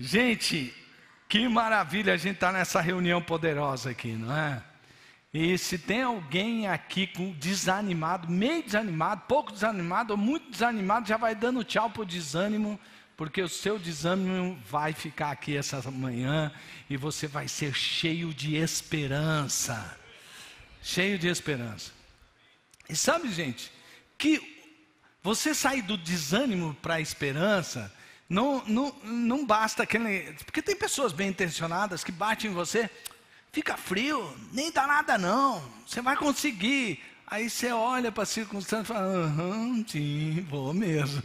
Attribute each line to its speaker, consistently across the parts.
Speaker 1: Gente, que maravilha a gente estar nessa reunião poderosa aqui, não é? E se tem alguém aqui desanimado, meio desanimado, pouco desanimado ou muito desanimado, já vai dando tchau para o desânimo, porque o seu desânimo vai ficar aqui essa manhã e você vai ser cheio de esperança. Cheio de esperança. E sabe, gente, que você sair do desânimo para a esperança, não basta aquele... Porque tem pessoas bem intencionadas que batem em você, fica frio, nem dá nada não, você vai conseguir. Aí você olha para a circunstância e fala, sim, vou mesmo.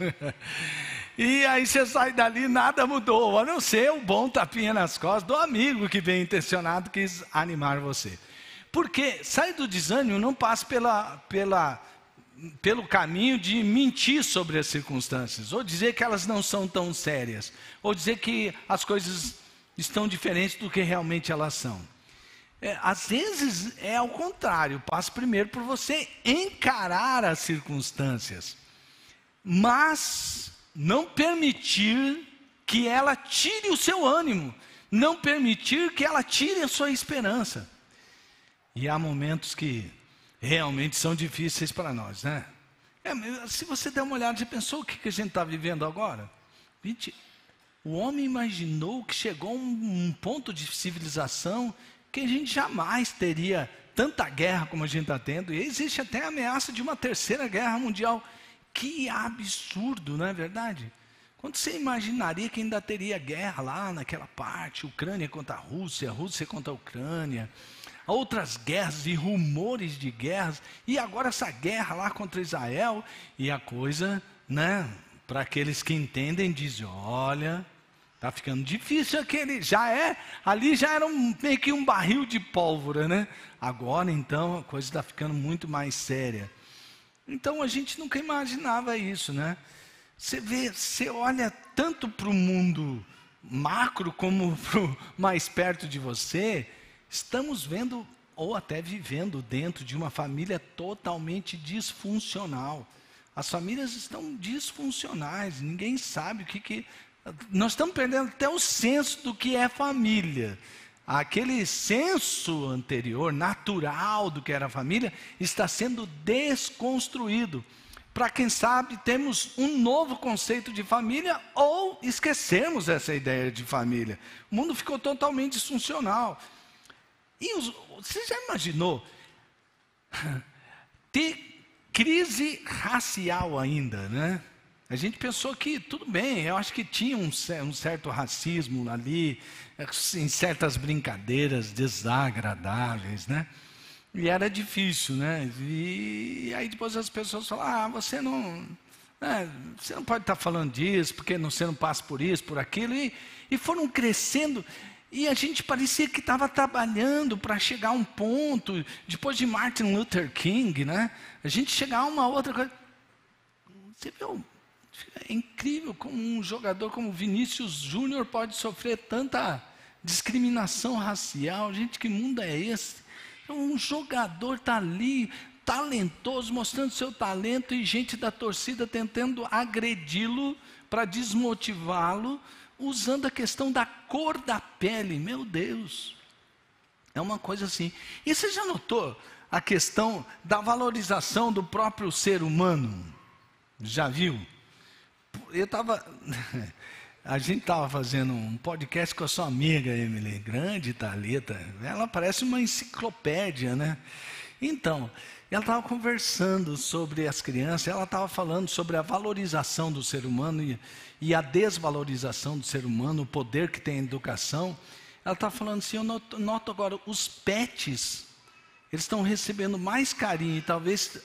Speaker 1: E aí você sai dali, nada mudou, a não ser o bom tapinha nas costas do amigo que bem intencionado quis animar você. Porque sair do desânimo não passa pelo caminho de mentir sobre as circunstâncias, ou dizer que elas não são tão sérias, ou dizer que as coisas estão diferentes do que realmente elas são. Às vezes é ao contrário, passa primeiro por você encarar as circunstâncias, mas não permitir que ela tire o seu ânimo, não permitir que ela tire a sua esperança. E há momentos que realmente são difíceis para nós, né? Se você der uma olhada, você pensou o que a gente está vivendo agora? Gente, o homem imaginou que chegou a um ponto de civilização que a gente jamais teria tanta guerra como a gente está tendo, e existe até a ameaça de uma terceira guerra mundial. Que absurdo, não é verdade? Quando você imaginaria que ainda teria guerra lá naquela parte, Ucrânia contra a Rússia contra a Ucrânia, outras guerras e rumores de guerras, e agora essa guerra lá contra Israel, e a coisa, né, para aqueles que entendem, dizem, olha, está ficando difícil ali já era meio que um barril de pólvora, né? Agora então a coisa está ficando muito mais séria. Então a gente nunca imaginava isso, né? Você olha tanto para o mundo macro como para o mais perto de você. Estamos vendo, ou até vivendo dentro de uma família totalmente disfuncional. As famílias estão disfuncionais, ninguém sabe o que... Nós estamos perdendo até o senso do que é família. Aquele senso anterior, natural do que era família, está sendo desconstruído. Para quem sabe, temos um novo conceito de família, ou esquecemos essa ideia de família. O mundo ficou totalmente disfuncional. E você já imaginou ter crise racial ainda, né? A gente pensou que tudo bem, eu acho que tinha um certo racismo ali, em certas brincadeiras desagradáveis, né? E era difícil, né? E aí depois as pessoas falaram, você não pode estar falando disso, porque você não passa por isso, por aquilo, e foram crescendo. E a gente parecia que estava trabalhando para chegar a um ponto, depois de Martin Luther King, né? A gente chegar a uma outra coisa. Você viu? É incrível como um jogador como Vinícius Júnior pode sofrer tanta discriminação racial. Gente, que mundo é esse? Um jogador está ali, talentoso, mostrando seu talento, e gente da torcida tentando agredi-lo para desmotivá-lo, usando a questão da cor da pele. Meu Deus, é uma coisa assim. E você já notou a questão da valorização do próprio ser humano? Já viu? A gente estava fazendo um podcast com a sua amiga Emily, grande Thalita. Ela parece uma enciclopédia, né? Então, ela estava conversando sobre as crianças, ela estava falando sobre a valorização do ser humano e a desvalorização do ser humano, o poder que tem a educação. Ela estava falando assim, eu noto agora, os pets, eles estão recebendo mais carinho, e talvez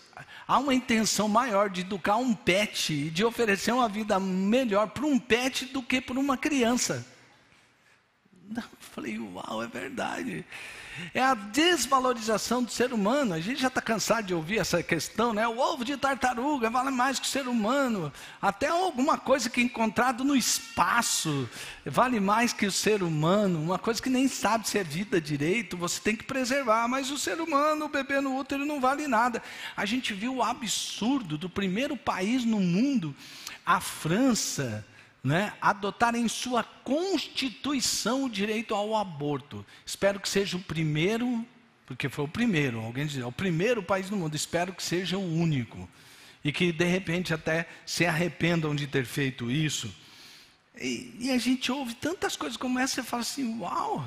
Speaker 1: há uma intenção maior de educar um pet e de oferecer uma vida melhor para um pet do que para uma criança. Eu falei, uau, é verdade. É a desvalorização do ser humano. A gente já está cansado de ouvir essa questão, né? O ovo de tartaruga vale mais que o ser humano. Até alguma coisa que é encontrado no espaço vale mais que o ser humano. Uma coisa que nem sabe se é vida direito, você tem que preservar. Mas o ser humano, o bebê no útero, não vale nada. A gente viu o absurdo do primeiro país no mundo, a França, né, adotar em sua Constituição o direito ao aborto. Espero que seja o primeiro, porque foi o primeiro, alguém diz, é o primeiro país no mundo, espero que seja o único. E que de repente até se arrependam de ter feito isso. E a gente ouve tantas coisas como essa e fala assim, uau,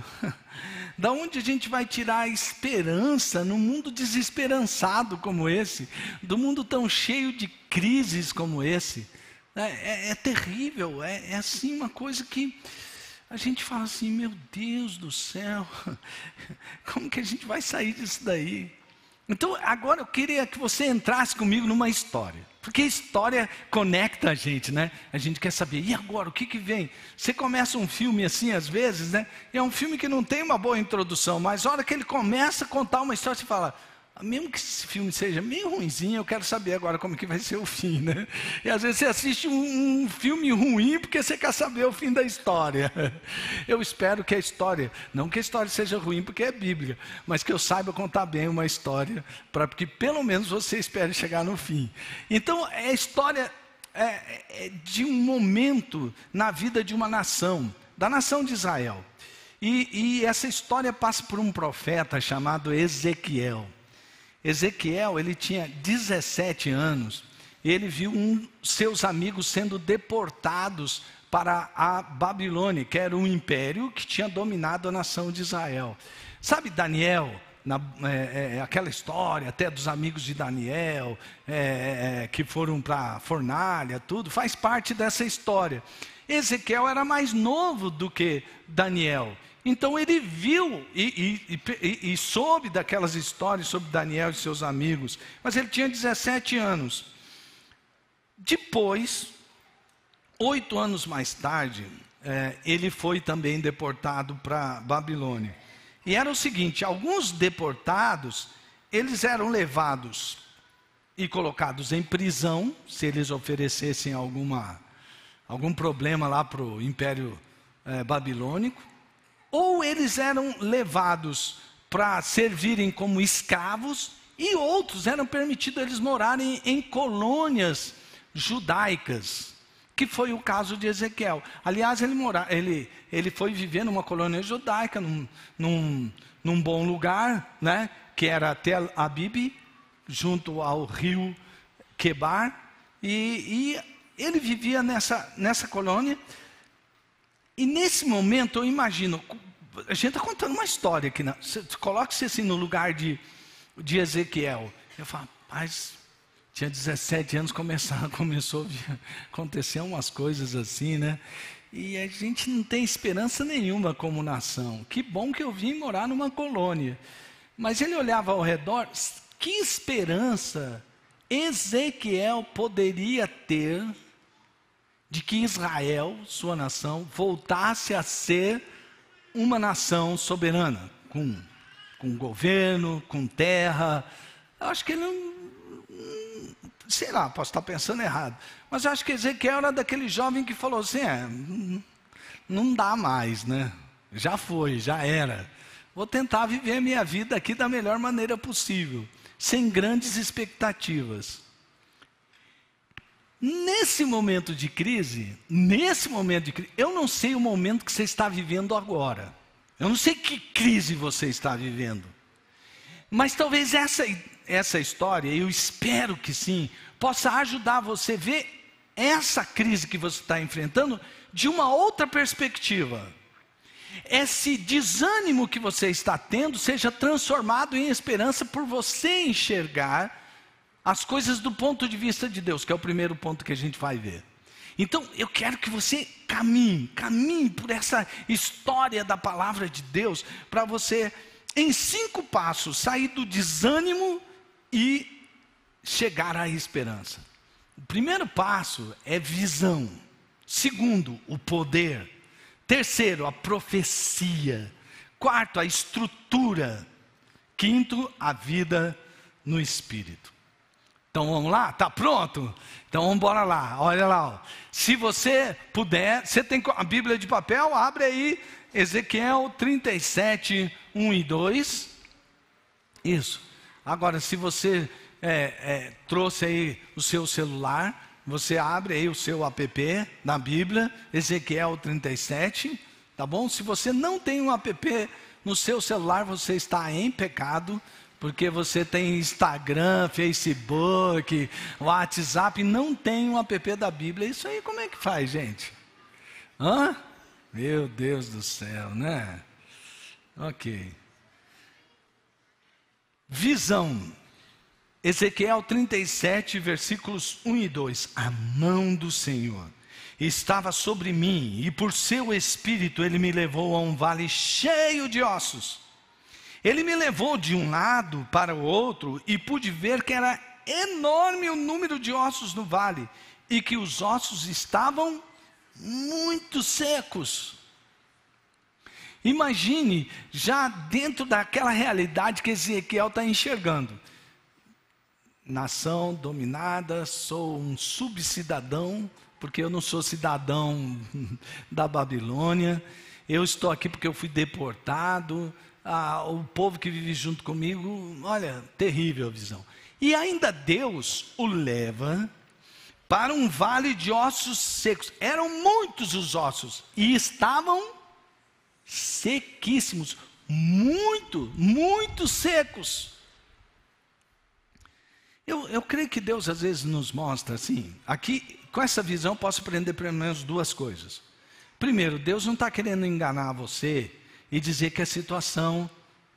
Speaker 1: da onde a gente vai tirar a esperança num mundo desesperançado como esse, do mundo tão cheio de crises como esse? É terrível, é assim uma coisa que a gente fala assim, meu Deus do céu, como que a gente vai sair disso daí? Então agora eu queria que você entrasse comigo numa história. Porque a história conecta a gente, né? A gente quer saber, e agora, o que vem? Você começa um filme assim, às vezes, né? E é um filme que não tem uma boa introdução, mas a hora que ele começa a contar uma história, você fala, mesmo que esse filme seja meio ruinzinho, eu quero saber agora como que vai ser o fim, né? E às vezes você assiste um filme ruim porque você quer saber o fim da história. Eu espero que a história, não que a história seja ruim porque é bíblica, mas que eu saiba contar bem uma história, para que pelo menos você espere chegar no fim. Então, é a história de um momento na vida de uma nação, da nação de Israel. E essa história passa por um profeta chamado Ezequiel. Ezequiel, ele tinha 17 anos, e ele viu seus amigos sendo deportados para a Babilônia, que era um império que tinha dominado a nação de Israel. Sabe Daniel, aquela história até dos amigos de Daniel, que foram para a fornalha, tudo, faz parte dessa história. Ezequiel era mais novo do que Daniel. Então ele viu e soube daquelas histórias sobre Daniel e seus amigos, mas ele tinha 17 anos. Depois, 8 anos mais tarde, ele foi também deportado para Babilônia. E era o seguinte, alguns deportados, eles eram levados e colocados em prisão, se eles oferecessem algum problema lá para o Império Babilônico. Ou eles eram levados para servirem como escravos, e outros eram permitidos eles morarem em colônias judaicas, que foi o caso de Ezequiel. Aliás, ele foi viver numa colônia judaica, num bom lugar, né, que era Tel Abib, junto ao rio Quebar, e ele vivia nessa colônia. E nesse momento eu imagino, a gente está contando uma história aqui, coloque-se assim no lugar de Ezequiel. Eu falo, rapaz, tinha 17 anos, começou a acontecer umas coisas assim, né? E a gente não tem esperança nenhuma como nação. Que bom que eu vim morar numa colônia. Mas ele olhava ao redor, que esperança Ezequiel poderia ter de que Israel, sua nação, voltasse a ser uma nação soberana, com governo, com terra. Eu acho que ele não, sei lá, posso estar pensando errado, mas eu acho que Ezequiel era daquele jovem que falou assim, não dá mais, né? Já foi, já era. Vou tentar viver a minha vida aqui da melhor maneira possível, sem grandes expectativas. Nesse momento de crise, eu não sei o momento que você está vivendo agora. Eu não sei que crise você está vivendo. Mas talvez essa história, eu espero que sim, possa ajudar você a ver essa crise que você está enfrentando de uma outra perspectiva. Esse desânimo que você está tendo seja transformado em esperança por você enxergar as coisas do ponto de vista de Deus, que é o primeiro ponto que a gente vai ver. Então, eu quero que você caminhe por essa história da palavra de Deus, para você, em 5 passos, sair do desânimo e chegar à esperança. O primeiro passo é visão. Segundo, o poder. Terceiro, a profecia. Quarto, a estrutura. Quinto, a vida no Espírito. Então vamos lá? Está pronto? Então vamos embora lá. Olha lá. Ó. Se você puder, você tem a Bíblia de papel? Abre aí Ezequiel 37, 1 e 2. Isso. Agora, se você trouxe aí o seu celular, Você abre aí o seu app na Bíblia, Ezequiel 37, tá bom? Se você não tem um app no seu celular, você está em pecado, porque você tem Instagram, Facebook, WhatsApp, e não tem um app da Bíblia. Isso aí como é que faz, gente? Hã? Meu Deus do céu, né? Ok. Visão. Ezequiel 37, versículos 1 e 2. A mão do Senhor estava sobre mim, e por seu espírito ele me levou a um vale cheio de ossos. Ele me levou de um lado para o outro, e pude ver que era enorme o número de ossos no vale, e que os ossos estavam muito secos. Imagine, já dentro daquela realidade que Ezequiel está enxergando. Nação dominada, sou um subcidadão, porque eu não sou cidadão da Babilônia, eu estou aqui porque eu fui deportado, o povo que vive junto comigo, olha, terrível a visão. E ainda Deus o leva para um vale de ossos secos, eram muitos os ossos, e estavam sequíssimos, muito secos. Eu creio que Deus às vezes nos mostra assim, aqui com essa visão eu posso aprender pelo menos duas coisas. Primeiro, Deus não está querendo enganar você e dizer que a situação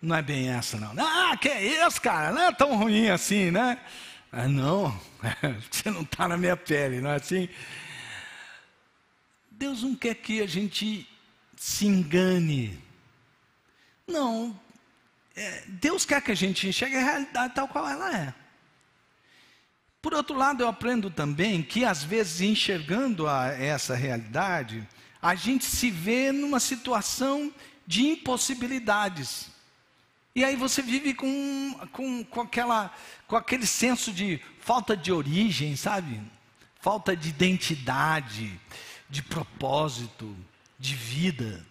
Speaker 1: não é bem essa não. Ah, que é isso, cara, não é tão ruim assim, né? Ah, não, você não está na minha pele, não é assim? Deus não quer que a gente se engane. Não, Deus quer que a gente enxergue a realidade tal qual ela é. Por outro lado, eu aprendo também que às vezes enxergando essa realidade, a gente se vê numa situação de impossibilidades. E aí você vive com aquele senso de falta de origem, sabe? Falta de identidade, de propósito, de vida.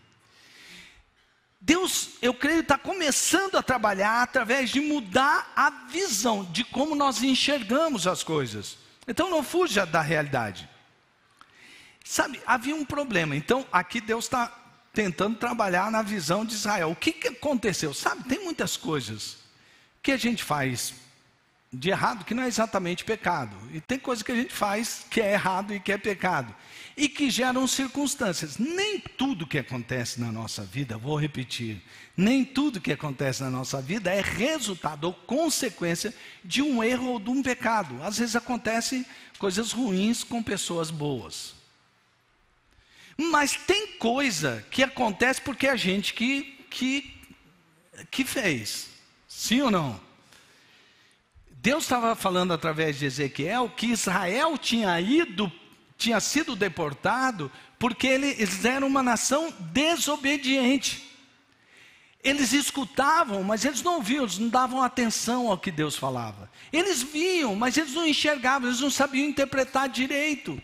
Speaker 1: Deus, eu creio, está começando a trabalhar através de mudar a visão de como nós enxergamos as coisas. Então não fuja da realidade. Sabe, havia um problema. Então aqui Deus está tentando trabalhar na visão de Israel. O que aconteceu? Sabe, tem muitas coisas que a gente faz de errado que não é exatamente pecado. E tem coisas que a gente faz que é errado e que é pecado. E que geram circunstâncias. Nem tudo que acontece na nossa vida, vou repetir, nem tudo que acontece na nossa vida é resultado ou consequência de um erro ou de um pecado. Às vezes acontecem coisas ruins com pessoas boas. Mas tem coisa que acontece porque a gente que fez. Sim ou não? Deus estava falando através de Ezequiel que Israel tinha sido deportado porque eles eram uma nação desobediente. Eles escutavam, mas eles não ouviam, eles não davam atenção ao que Deus falava. Eles viam, mas eles não enxergavam, eles não sabiam interpretar direito.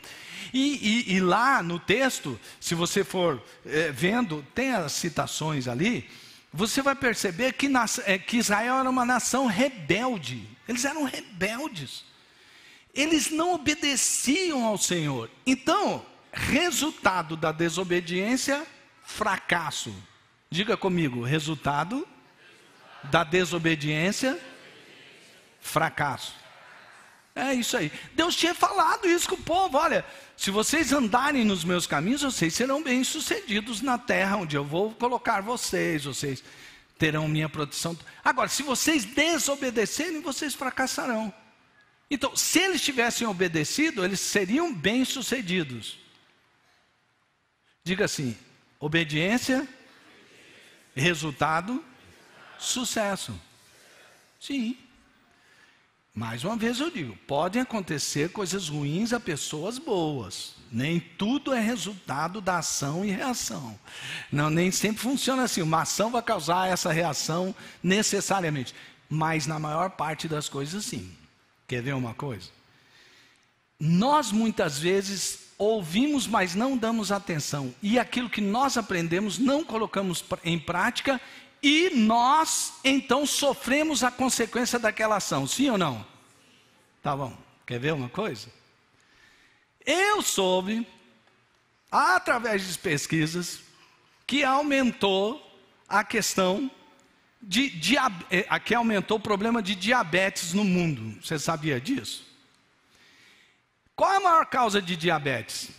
Speaker 1: E lá no texto, se você for vendo, tem as citações ali, você vai perceber que Israel era uma nação rebelde. Eles eram rebeldes. Eles não obedeciam ao Senhor. Então, resultado da desobediência, fracasso. Diga comigo, resultado da desobediência, fracasso. É isso aí. Deus tinha falado isso com o povo. Olha, se vocês andarem nos meus caminhos, vocês serão bem-sucedidos na terra onde eu vou colocar vocês terão minha proteção. Agora, se vocês desobedecerem, vocês fracessarão. Então, se eles tivessem obedecido, eles seriam bem-sucedidos. Diga assim, obediência, resultado, sucesso. Sim. Mais uma vez eu digo, podem acontecer coisas ruins a pessoas boas. Nem tudo é resultado da ação e reação. Não, nem sempre funciona assim. Uma ação vai causar essa reação necessariamente. Mas na maior parte das coisas sim. Quer ver uma coisa? Nós muitas vezes ouvimos, mas não damos atenção. E aquilo que nós aprendemos não colocamos em prática. E nós, então, sofremos a consequência daquela ação. Sim ou não? Tá bom. Quer ver uma coisa? Eu soube, através de pesquisas, que aumentou a questão que aumentou o problema de diabetes no mundo. Você sabia disso? Qual é a maior causa de diabetes?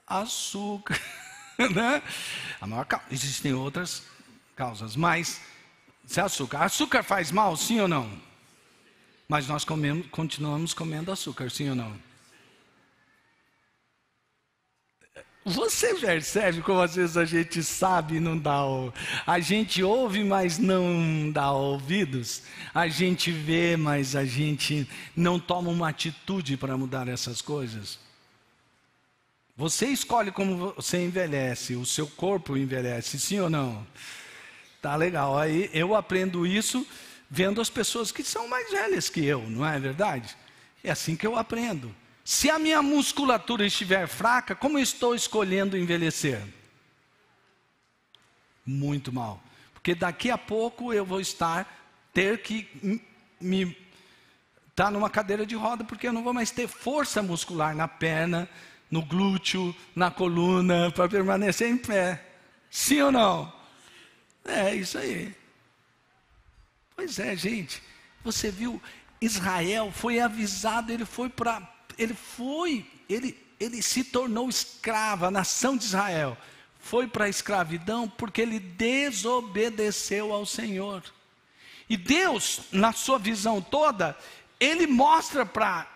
Speaker 1: Açúcar, né? A maior causa. Existem outras causas, mas se açúcar. Açúcar faz mal, sim ou não? Mas nós continuamos comendo açúcar, sim ou não? Você percebe como às vezes a gente sabe e não dá a gente ouve, mas não dá ouvidos. A gente vê, mas a gente não toma uma atitude para mudar essas coisas. Você escolhe como você envelhece, o seu corpo envelhece, sim ou não? Tá legal. Aí eu aprendo isso vendo as pessoas que são mais velhas que eu, não é verdade? É assim que eu aprendo. Se a minha musculatura estiver fraca, como eu estou escolhendo envelhecer? Muito mal. Porque daqui a pouco eu vou ter que estar numa cadeira de roda, porque eu não vou mais ter força muscular na perna, no glúteo, na coluna, para permanecer em pé. Sim ou não? É isso aí. Pois é, gente. Você viu, Israel foi avisado, ele se tornou escravo, a nação de Israel foi para a escravidão porque ele desobedeceu ao Senhor. E Deus, na sua visão toda, ele mostra para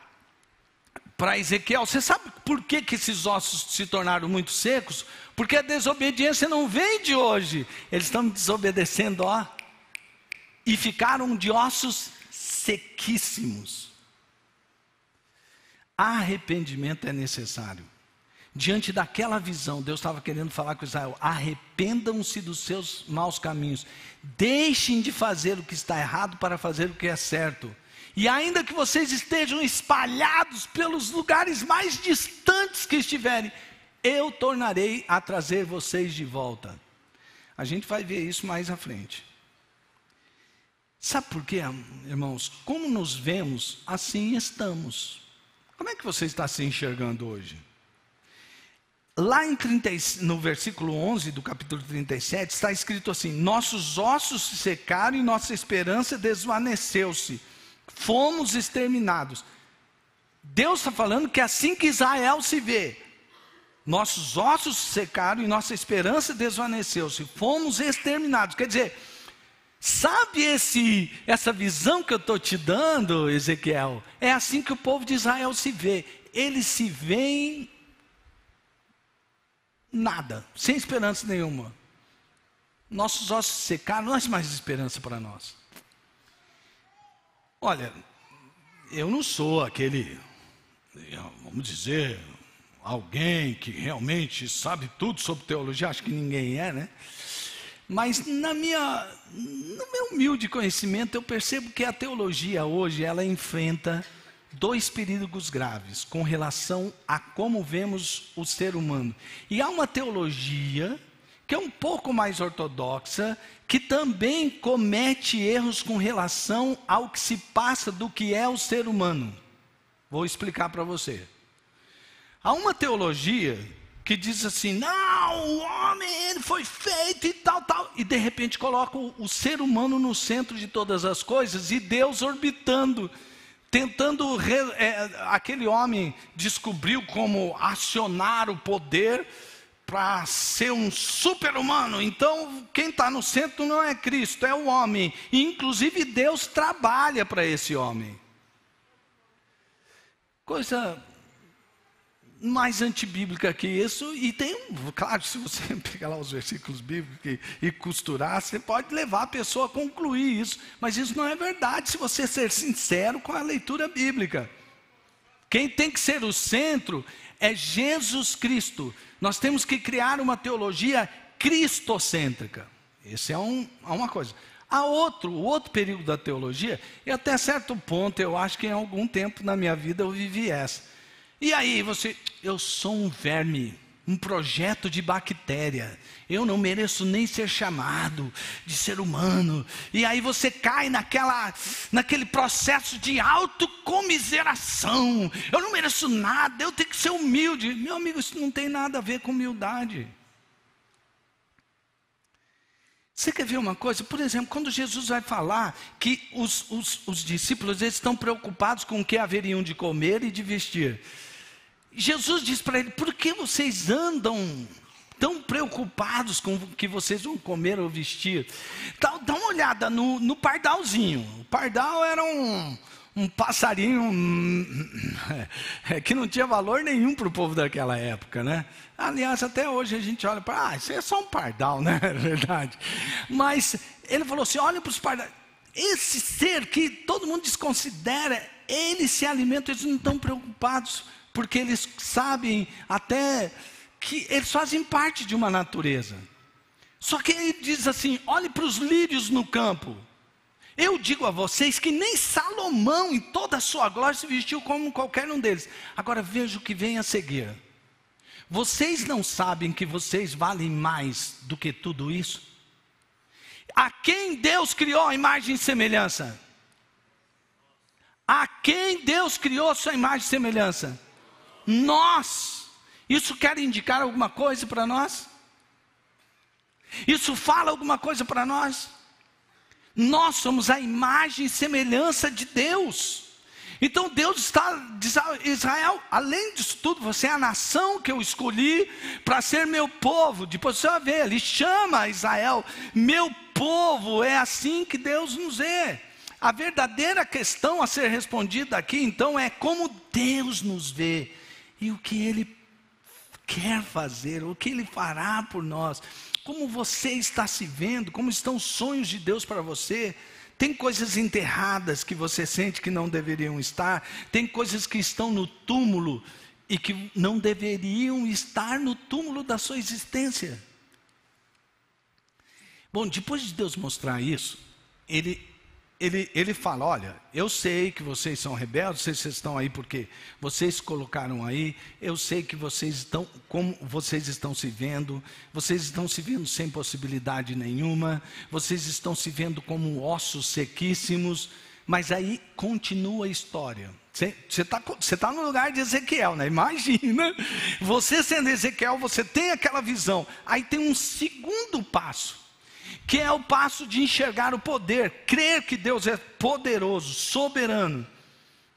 Speaker 1: Ezequiel, você sabe por que esses ossos se tornaram muito secos? Porque a desobediência não vem de hoje, eles estão desobedecendo, e ficaram de ossos sequíssimos. Arrependimento é necessário. Diante daquela visão, Deus estava querendo falar com Israel: arrependam-se dos seus maus caminhos, deixem de fazer o que está errado para fazer o que é certo. E ainda que vocês estejam espalhados pelos lugares mais distantes que estiverem, eu tornarei a trazer vocês de volta. A gente vai ver isso mais à frente. Sabe por quê, irmãos? Como nos vemos, assim estamos. Como é que você está se enxergando hoje? Lá no versículo 11 do capítulo 37, está escrito assim: nossos ossos se secaram e nossa esperança desvaneceu-se. Fomos exterminados. Deus está falando que é assim que Israel se vê. Nossos ossos se secaram e nossa esperança desvaneceu-se. Fomos exterminados. Quer dizer, sabe essa visão que eu estou te dando, Ezequiel? É assim que o povo de Israel se vê. Eles se veem nada, sem esperança nenhuma. Nossos ossos se secaram, não há mais esperança para nós. Olha, eu não sou aquele, vamos dizer, alguém que realmente sabe tudo sobre teologia, acho que ninguém é, né? Mas no meu humilde conhecimento, eu percebo que a teologia hoje, ela enfrenta dois perigos graves com relação a como vemos o ser humano. E há uma teologia que é um pouco mais ortodoxa, que também comete erros com relação ao que se passa do que é o ser humano. Vou explicar para você. Há uma teologia que diz assim: não, o homem ele foi feito e tal, e de repente coloca o ser humano no centro de todas as coisas e Deus orbitando, tentando, aquele homem descobriu como acionar o poder para ser um super-humano. Então quem está no centro não é Cristo, é o homem, e inclusive Deus trabalha para esse homem. Coisa mais antibíblica que isso. E tem, claro, se você pegar lá os versículos bíblicos e costurar, você pode levar a pessoa a concluir isso, mas isso não é verdade se você ser sincero com a leitura bíblica. Quem tem que ser o centro é Jesus Cristo. Nós temos que criar uma teologia cristocêntrica. Essa é uma coisa. O outro período da teologia, e até certo ponto, eu acho que em algum tempo na minha vida eu vivi essa. E aí eu sou um verme, um projeto de bactéria. Eu não mereço nem ser chamado de ser humano. E aí você cai naquele processo de autocomiseração. Eu não mereço nada, eu tenho que ser humilde. Meu amigo, isso não tem nada a ver com humildade. Você quer ver uma coisa? Por exemplo, quando Jesus vai falar que os discípulos eles estão preocupados com o que haveriam de comer e de vestir. Jesus diz para ele: por que vocês andam tão preocupados com o que vocês vão comer ou vestir? Dá uma olhada no pardalzinho. O pardal era um passarinho que não tinha valor nenhum para o povo daquela época, né? Aliás, até hoje a gente olha para, isso é só um pardal, né? É verdade. Mas ele falou assim: olha para os pardais. Esse ser que todo mundo desconsidera, eles se alimentam, eles não estão preocupados, porque eles sabem até que eles fazem parte de uma natureza. Só que ele diz assim: olhe para os lírios no campo. Eu digo a vocês que nem Salomão em toda a sua glória se vestiu como qualquer um deles. Agora veja o que vem a seguir. Vocês não sabem que vocês valem mais do que tudo isso? A quem Deus criou a imagem e semelhança? A quem Deus criou a sua imagem e semelhança? Nós. Isso quer indicar alguma coisa para nós? Isso fala alguma coisa para nós? Nós somos a imagem e semelhança de Deus. Então Deus diz a Israel: além disso tudo, você é a nação que eu escolhi para ser meu povo. Depois você vai ver, ele chama Israel meu povo. É assim que Deus nos vê. A verdadeira questão a ser respondida aqui então é como Deus nos vê e o que Ele quer fazer, o que Ele fará por nós. Como você está se vendo, como estão os sonhos de Deus para você. Tem coisas enterradas que você sente que não deveriam estar, tem coisas que estão no túmulo e que não deveriam estar no túmulo da sua existência. Bom, depois de Deus mostrar isso, Ele fala: olha, eu sei que vocês são rebeldes, vocês estão aí porque vocês se colocaram aí, eu sei que vocês estão, como vocês estão se vendo sem possibilidade nenhuma, vocês estão se vendo como ossos sequíssimos, mas aí continua a história. Você tá no lugar de Ezequiel, né? Imagina, você sendo Ezequiel, você tem aquela visão, aí tem um segundo passo, que é o passo de enxergar o poder, crer que Deus é poderoso, soberano.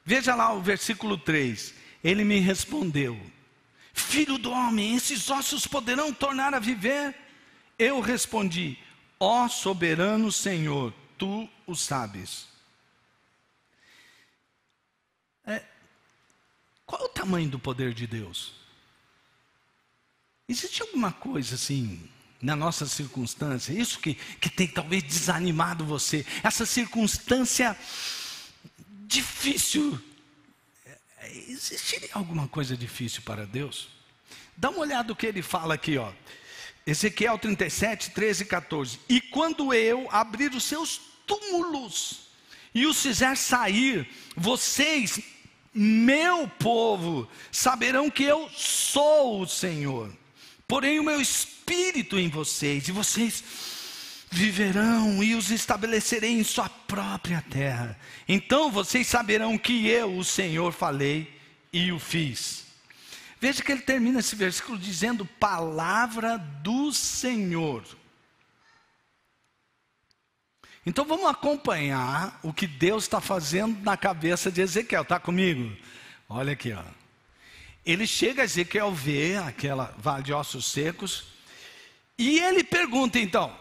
Speaker 1: Veja lá o versículo 3, ele me respondeu: filho do homem, esses ossos poderão tornar a viver? Eu respondi: ó soberano Senhor, tu o sabes. Qual é o tamanho do poder de Deus? Existe alguma coisa assim na nossa circunstância, isso que tem talvez desanimado você, essa circunstância difícil, existiria alguma coisa difícil para Deus? Dá uma olhada no que ele fala aqui, ó. Ezequiel 37, 13 e 14. E quando eu abrir os seus túmulos e os fizer sair, vocês, meu povo, saberão que eu sou o Senhor. Porém o meu espírito em vocês, e vocês viverão, e os estabelecerei em sua própria terra. Então vocês saberão que eu, o Senhor, falei e o fiz. Veja que ele termina esse versículo dizendo: palavra do Senhor. Então vamos acompanhar o que Deus está fazendo na cabeça de Ezequiel. Está comigo? Olha aqui, ó. Ele chega, Ezequiel vê aquela vale de ossos secos, e ele pergunta então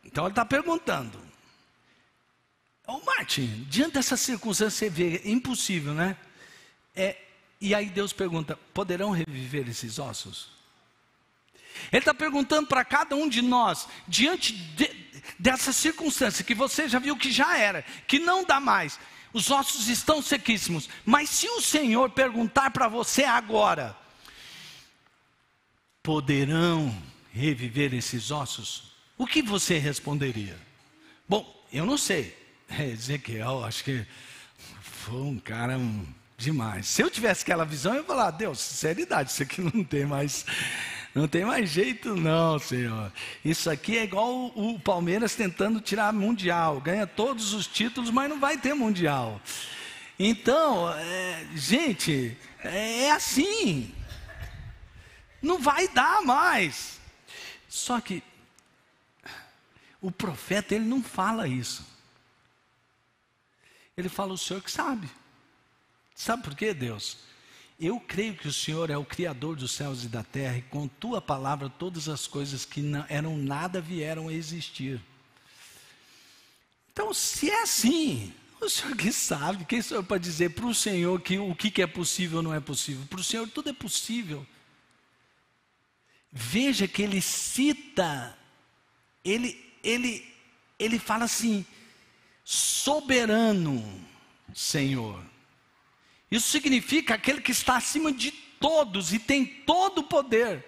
Speaker 1: ele está perguntando: ô Martin, diante dessa circunstância você vê, é impossível, né? E aí Deus pergunta: poderão reviver esses ossos? Ele está perguntando para cada um de nós, diante dessa circunstância que você já viu que já era, que não dá mais, os ossos estão sequíssimos, mas se o Senhor perguntar para você agora: poderão reviver esses ossos? O que você responderia? Bom, eu não sei. Ezequiel, acho que foi um cara demais. Se eu tivesse aquela visão, eu ia falar: Deus, sinceridade, isso aqui não tem mais Não tem mais jeito não, Senhor. Isso aqui é igual o Palmeiras tentando tirar Mundial. Ganha todos os títulos, mas não vai ter Mundial. Então, gente, é assim. Não vai dar mais. Só que o profeta, ele não fala isso. Ele fala, o Senhor que sabe. Sabe por quê, Deus? Eu creio que o Senhor é o Criador dos céus e da terra, e com tua palavra todas as coisas que não eram nada vieram a existir. Então, se é assim, o Senhor que sabe, quem sou eu para dizer para o Senhor que o que é possível ou não é possível? Para o Senhor tudo é possível. Veja que ele cita, ele fala assim, soberano Senhor. Isso significa aquele que está acima de todos e tem todo o poder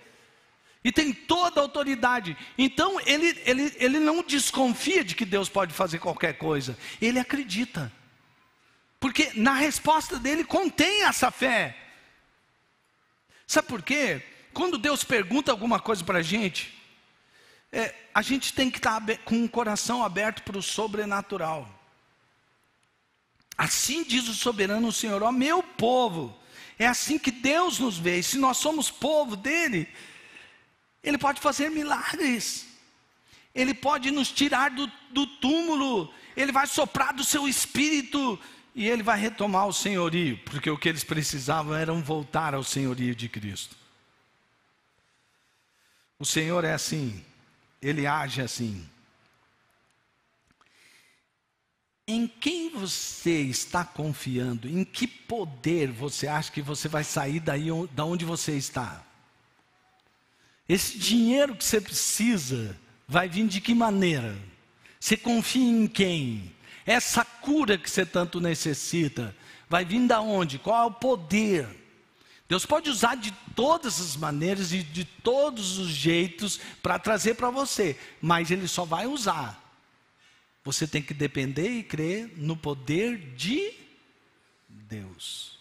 Speaker 1: e tem toda a autoridade. Então ele não desconfia de que Deus pode fazer qualquer coisa, ele acredita, porque na resposta dele contém essa fé. Sabe por quê? Quando Deus pergunta alguma coisa para a gente tem que estar com o coração aberto para o sobrenatural. Assim diz o soberano Senhor, ó meu povo. É assim que Deus nos vê. E se nós somos povo dele, ele pode fazer milagres. Ele pode nos tirar do túmulo. Ele vai soprar do seu espírito e ele vai retomar o senhorio, porque o que eles precisavam era voltar ao senhorio de Cristo. O Senhor é assim, ele age assim. Em quem você está confiando? Em que poder você acha que você vai sair da onde você está? Esse dinheiro que você precisa vai vir de que maneira? Você confia em quem? Essa cura que você tanto necessita vai vir da onde? Qual é o poder? Deus pode usar de todas as maneiras e de todos os jeitos para trazer para você, mas Ele só vai usar. Você tem que depender e crer no poder de Deus.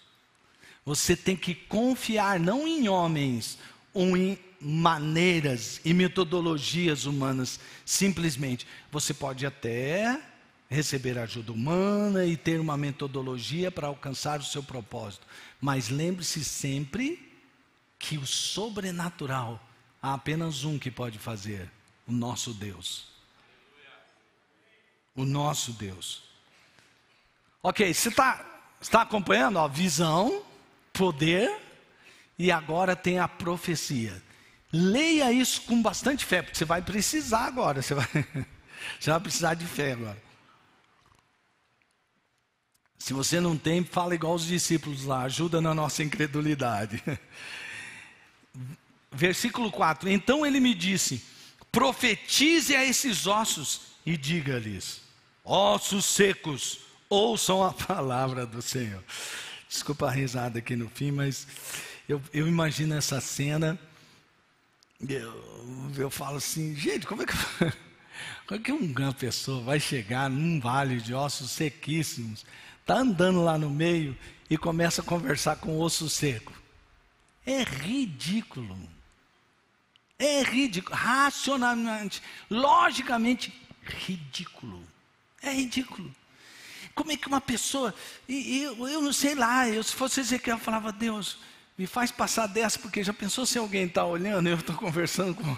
Speaker 1: Você tem que confiar não em homens ou em maneiras e metodologias humanas, simplesmente. Você pode até receber ajuda humana e ter uma metodologia para alcançar o seu propósito, mas lembre-se sempre que o sobrenatural há apenas um que pode fazer: o nosso Deus. O nosso Deus. Ok, você está acompanhando? Ó, visão, poder, e agora tem a profecia. Leia isso com bastante fé, porque você vai precisar agora. Você vai precisar de fé agora. Se você não tem, fala igual os discípulos lá, ajuda na nossa incredulidade. Versículo 4, então ele me disse, profetize a esses ossos e diga-lhes, ossos secos, ouçam a palavra do Senhor. Desculpa a risada aqui no fim, mas eu imagino essa cena, eu falo assim, gente, como é que uma pessoa vai chegar num vale de ossos sequíssimos, está andando lá no meio e começa a conversar com osso seco? É ridículo. É ridículo, racionalmente, logicamente ridículo. É ridículo. Como é que uma pessoa, eu não sei lá, se fosse Ezequiel, eu falava, Deus, me faz passar dessa, porque já pensou se alguém está olhando, eu estou conversando com...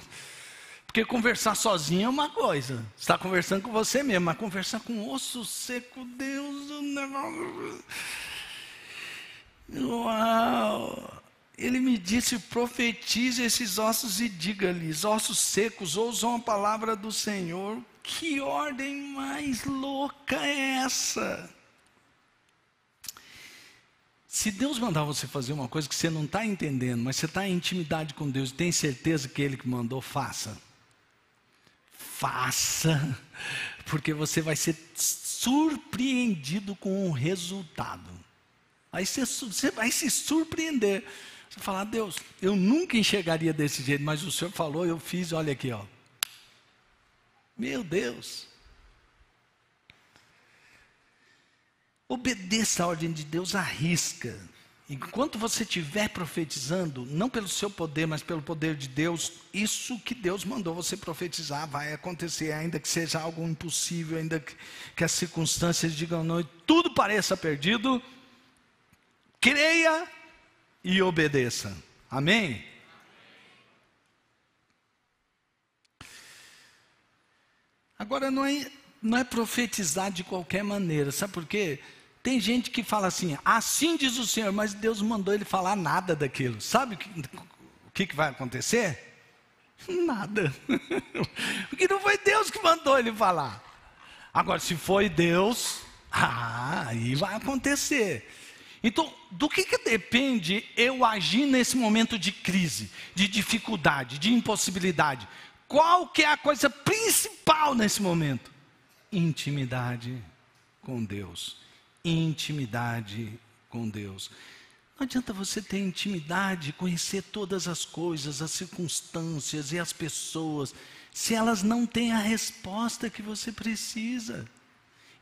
Speaker 1: Porque conversar sozinho é uma coisa, você está conversando com você mesmo, mas conversar com osso seco, Deus, o negócio... Uau! Ele me disse, profetize esses ossos e diga-lhes, ossos secos, ouçam a palavra do Senhor. Que ordem mais louca é essa? Se Deus mandar você fazer uma coisa que você não está entendendo, mas você está em intimidade com Deus, tem certeza que Ele que mandou, faça. Faça, porque você vai ser surpreendido com o resultado. Aí você vai se surpreender. Você fala, Deus, eu nunca enxergaria desse jeito, mas o Senhor falou, eu fiz, olha aqui, ó. Meu Deus. Obedeça a ordem de Deus à risca. Enquanto você estiver profetizando, não pelo seu poder, mas pelo poder de Deus, isso que Deus mandou você profetizar vai acontecer, ainda que seja algo impossível, ainda que as circunstâncias digam não, e tudo pareça perdido, creia e obedeça. Amém? Agora não é profetizar de qualquer maneira, sabe por quê? Tem gente que fala assim, assim diz o Senhor, mas Deus mandou ele falar nada daquilo. Sabe o que vai acontecer? Nada. Porque não foi Deus que mandou ele falar. Agora, se foi Deus, aí vai acontecer. Então, do que depende eu agir nesse momento de crise, de dificuldade, de impossibilidade? Qual que é a coisa principal nesse momento? Intimidade com Deus. Intimidade com Deus. Não adianta você ter intimidade, conhecer todas as coisas, as circunstâncias e as pessoas, se elas não têm a resposta que você precisa.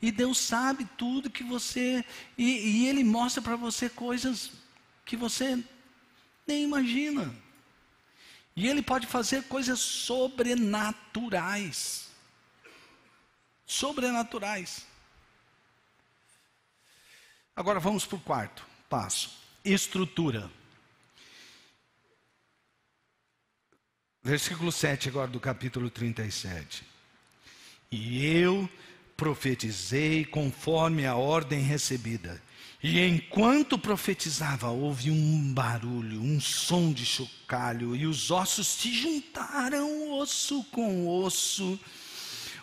Speaker 1: E Deus sabe tudo que você... E Ele mostra para você coisas que você nem imagina. E Ele pode fazer coisas sobrenaturais. Sobrenaturais. Agora vamos para o quarto passo. Estrutura. Versículo 7 agora do capítulo 37. E eu profetizei conforme a ordem recebida. E enquanto profetizava, houve um barulho, um som de chocalho, e os ossos se juntaram, osso com osso.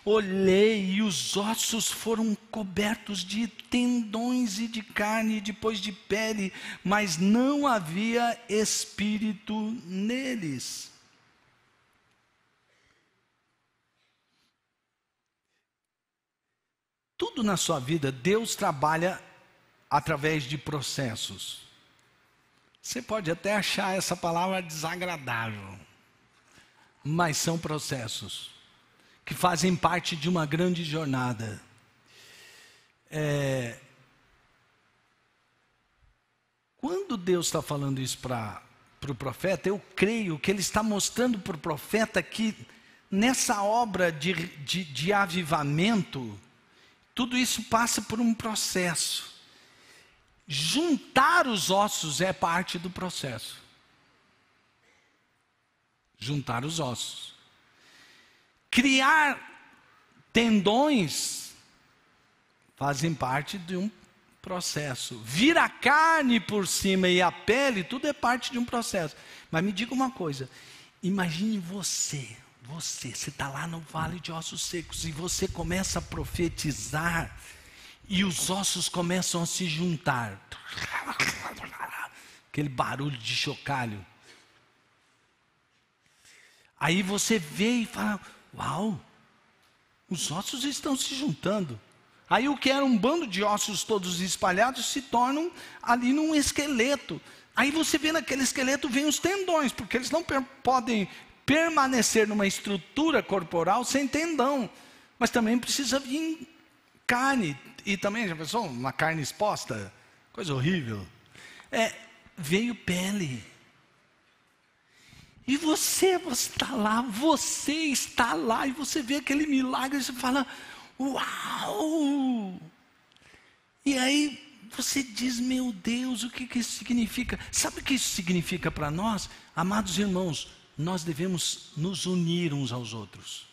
Speaker 1: Olhei e os ossos foram cobertos de tendões e de carne, e depois de pele, mas não havia espírito neles. Tudo na sua vida, Deus trabalha através de processos. Você pode até achar essa palavra desagradável, mas são processos que fazem parte de uma grande jornada. Quando Deus está falando isso para o profeta, eu creio que Ele está mostrando para o profeta que nessa obra de avivamento, tudo isso passa por um processo. Juntar os ossos é parte do processo. Juntar os ossos. Criar tendões fazem parte de um processo. Vir a carne por cima e a pele, tudo é parte de um processo. Mas me diga uma coisa, imagine você está lá no vale de ossos secos e você começa a profetizar e os ossos começam a se juntar. Aquele barulho de chocalho. Aí você vê e fala, uau, os ossos estão se juntando. Aí o que era um bando de ossos todos espalhados se tornam ali num esqueleto. Aí você vê naquele esqueleto, vem os tendões, porque eles não podem permanecer numa estrutura corporal sem tendão. Mas também precisa vir carne. E também, já pensou, uma carne exposta? Coisa horrível. Veio pele. E você está lá, e você vê aquele milagre, e você fala, uau! E aí você diz, meu Deus, o que isso significa? Sabe o que isso significa para nós? Amados irmãos, nós devemos nos unir uns aos outros.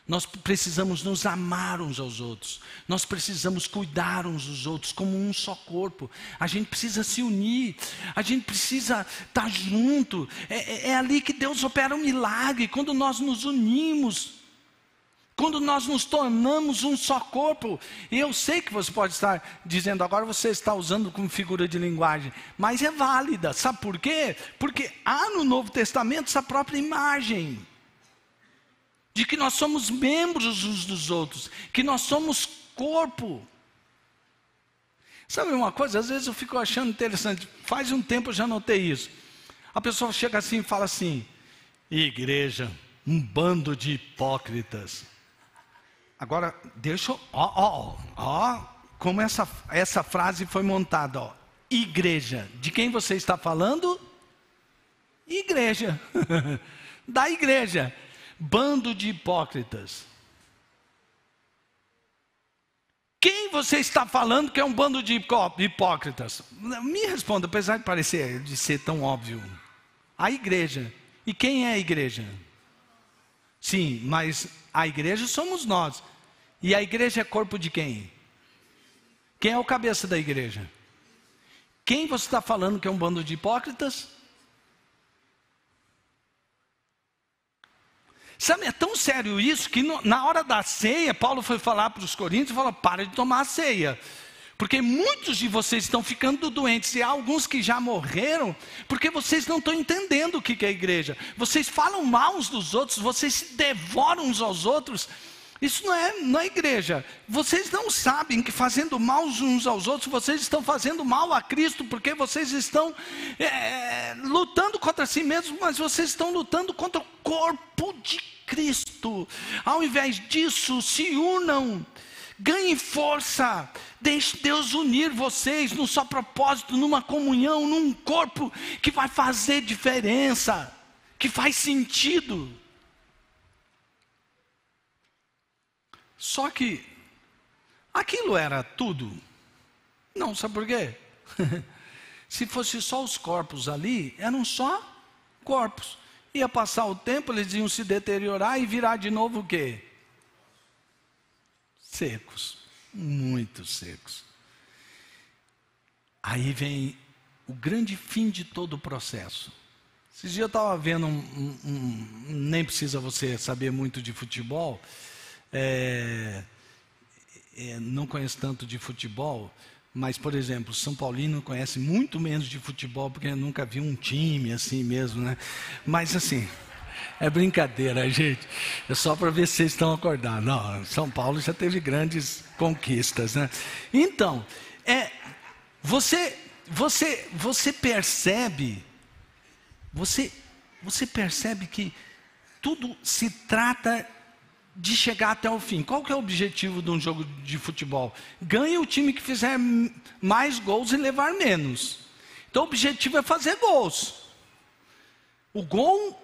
Speaker 1: Nós precisamos nos amar uns aos outros. Nós precisamos cuidar uns dos outros como um só corpo. A gente precisa se unir. A gente precisa estar junto. É ali que Deus opera um milagre. Quando nós nos unimos. Quando nós nos tornamos um só corpo. E eu sei que você pode estar dizendo, agora você está usando como figura de linguagem. Mas é válida. Sabe por quê? Porque há no Novo Testamento essa própria imagem. De que nós somos membros uns dos outros, que nós somos corpo. Sabe uma coisa? Às vezes eu fico achando interessante, faz um tempo eu já notei isso. A pessoa chega assim e fala assim, igreja, um bando de hipócritas. Agora, deixa eu, como essa frase foi montada, igreja. De quem você está falando? Igreja. Da igreja. Bando de hipócritas. Quem você está falando que é um bando de hipócritas? Me responda, apesar de ser tão óbvio. A igreja. E quem é a igreja? Sim, mas a igreja somos nós. E a igreja é corpo de quem? Quem é o cabeça da igreja? Quem você está falando que é um bando de hipócritas? Sabe, é tão sério isso que na hora da ceia, Paulo foi falar para os coríntios e falou: para de tomar a ceia. Porque muitos de vocês estão ficando doentes, e há alguns que já morreram, porque vocês não estão entendendo o que é a igreja. Vocês falam mal uns dos outros, vocês se devoram uns aos outros. Isso não é igreja. Vocês não sabem que fazendo mal uns aos outros, vocês estão fazendo mal a Cristo, porque vocês estão lutando contra si mesmos, mas vocês estão lutando contra o corpo de Cristo. Ao invés disso, se unam, ganhem força, deixe Deus unir vocês num só propósito, numa comunhão, num corpo que vai fazer diferença, que faz sentido. Só que aquilo era tudo? Não, sabe por quê? Se fosse só os corpos ali, eram só corpos. Ia passar o tempo, eles iam se deteriorar e virar de novo o quê? Secos, muito secos. Aí vem o grande fim de todo o processo. Esses dias eu estava vendo nem precisa você saber muito de futebol, não conheço tanto de futebol, mas, por exemplo, São Paulino conhece muito menos de futebol, porque eu nunca vi um time assim mesmo, né? Mas assim, é brincadeira, gente. É só para ver se vocês estão acordados. Não, São Paulo já teve grandes conquistas, né? Então, você percebe que tudo se trata de chegar até o fim. Qual que é o objetivo de um jogo de futebol? Ganha o time que fizer mais gols e levar menos. Então o objetivo é fazer gols. O gol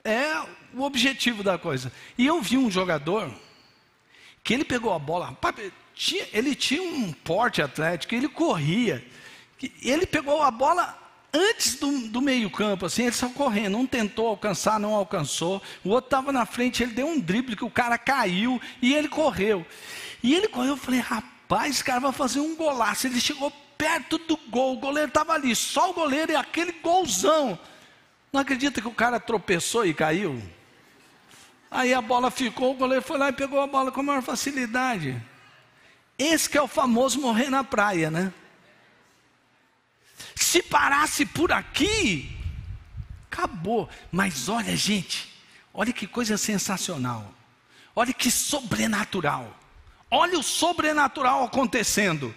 Speaker 1: é o objetivo da coisa. E eu vi um jogador que ele pegou a bola, ele tinha um porte atlético, ele corria, ele pegou a bola antes do meio campo, assim, ele saiu correndo, um tentou alcançar, não alcançou, o outro estava na frente, ele deu um drible que o cara caiu, e ele correu, eu falei, rapaz, esse cara vai fazer um golaço. Ele chegou perto do gol, o goleiro estava ali, só o goleiro e aquele golzão. Não acredita que o cara tropeçou e caiu? Aí a bola ficou, o goleiro foi lá e pegou a bola com a maior facilidade. Esse que é o famoso morrer na praia, né? Se parasse por aqui, acabou. Mas olha, gente, olha que coisa sensacional. Olha que sobrenatural. Olha o sobrenatural acontecendo.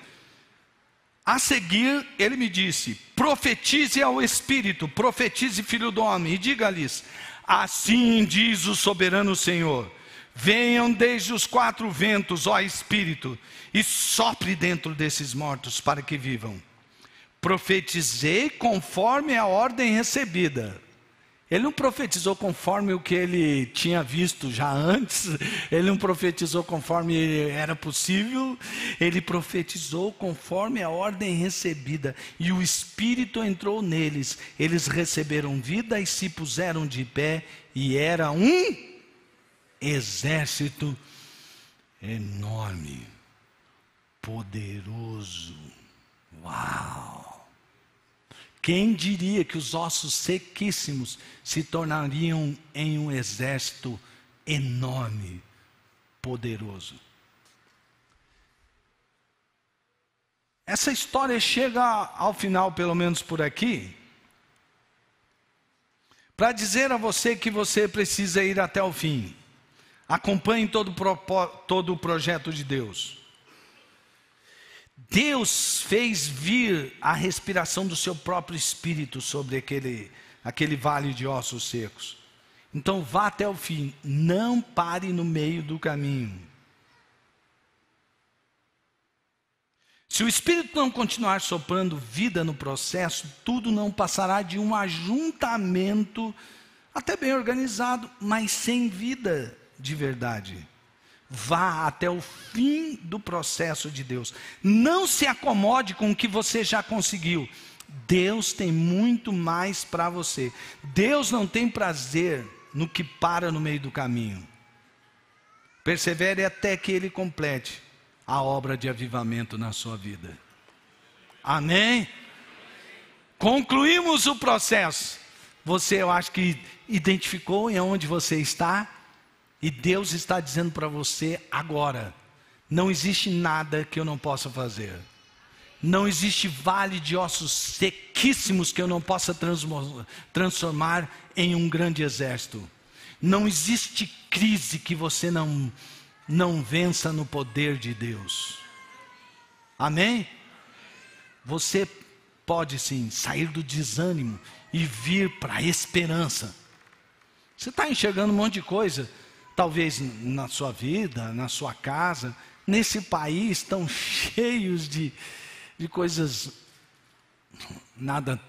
Speaker 1: A seguir, ele me disse: profetize ao Espírito, profetize, filho do homem, e diga-lhes: assim diz o soberano Senhor: venham desde os quatro ventos, ó Espírito, e sopre dentro desses mortos para que vivam. Profetizei conforme a ordem recebida. Ele não profetizou conforme o que ele tinha visto já antes, ele não profetizou conforme era possível, ele profetizou conforme a ordem recebida, e o Espírito entrou neles, eles receberam vida e se puseram de pé, e era um exército enorme, poderoso. Uau! Quem diria que os ossos sequíssimos se tornariam em um exército enorme, poderoso? Essa história chega ao final, pelo menos por aqui, para dizer a você que você precisa ir até o fim. Acompanhe todo o projeto de Deus. Deus fez vir a respiração do seu próprio Espírito sobre aquele vale de ossos secos. Então vá até o fim, não pare no meio do caminho. Se o Espírito não continuar soprando vida no processo, tudo não passará de um ajuntamento, até bem organizado, mas sem vida de verdade. Vá até o fim do processo de Deus. Não se acomode com o que você já conseguiu. Deus tem muito mais para você. Deus não tem prazer no que para no meio do caminho. Persevere até que Ele complete a obra de avivamento na sua vida. Amém? Concluímos o processo. Você, eu acho que identificou em onde você está. E Deus está dizendo para você agora: não existe nada que eu não possa fazer. Não existe vale de ossos sequíssimos que eu não possa transformar em um grande exército. Não existe crise que você não vença no poder de Deus. Amém? Você pode sim sair do desânimo e vir para a esperança. Você está enxergando um monte de coisa, talvez na sua vida, na sua casa, nesse país tão cheios de coisas, nada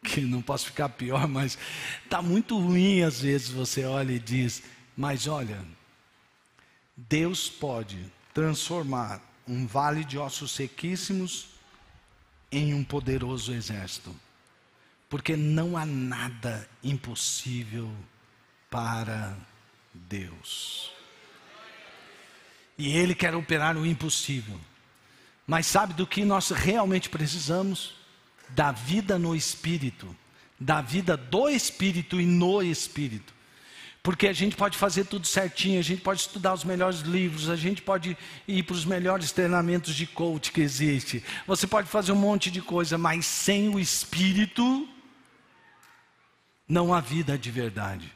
Speaker 1: que não possa ficar pior, mas está muito ruim às vezes. Você olha e diz, mas olha, Deus pode transformar um vale de ossos sequíssimos em um poderoso exército, porque não há nada impossível para Deus. E Ele quer operar o impossível. Mas sabe do que nós realmente precisamos? Da vida no Espírito, da vida do Espírito e no Espírito. Porque a gente pode fazer tudo certinho, a gente pode estudar os melhores livros, a gente pode ir para os melhores treinamentos de coach que existe. Você pode fazer um monte de coisa, mas sem o Espírito não há vida de verdade.